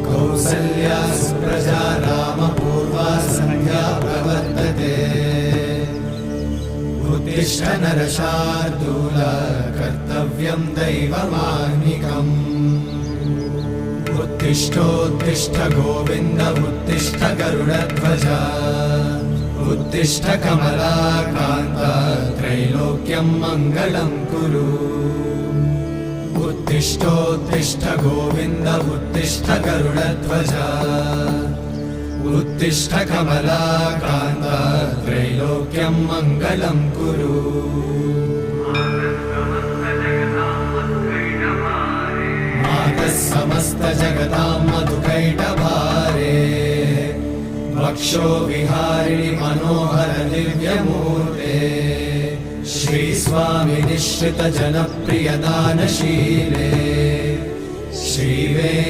कौसल्या सुप्रजा रामपूर्वा सन्ध्या प्रवर्तते। उत्तिष्ठ नरशार्दूल कर्तव्यं दैवमाह्निकम्। उत्तिष्ठोत्तिष्ठ गोविन्द उत्तिष्ठ गरुडध्वज। उत्तिष्ठ कमलाकान्त त्रैलोक्यं मङ्गलं कुरु। उत्तिष्ठोत्तिष्ठ गोविन्द उत्तिष्ठ गरुडध्वज। उत्तिष्ठ कमलाकान्त त्रैलोक्यं मङ्गलं कुरु। मातः समस्त जगतां मधुकैटभारे। वक्षो विहारिणि मनोहर दिव्यमूर्ते। श्रीस्वामि निश्रित जनप्रिय दानशीले। श्रीवे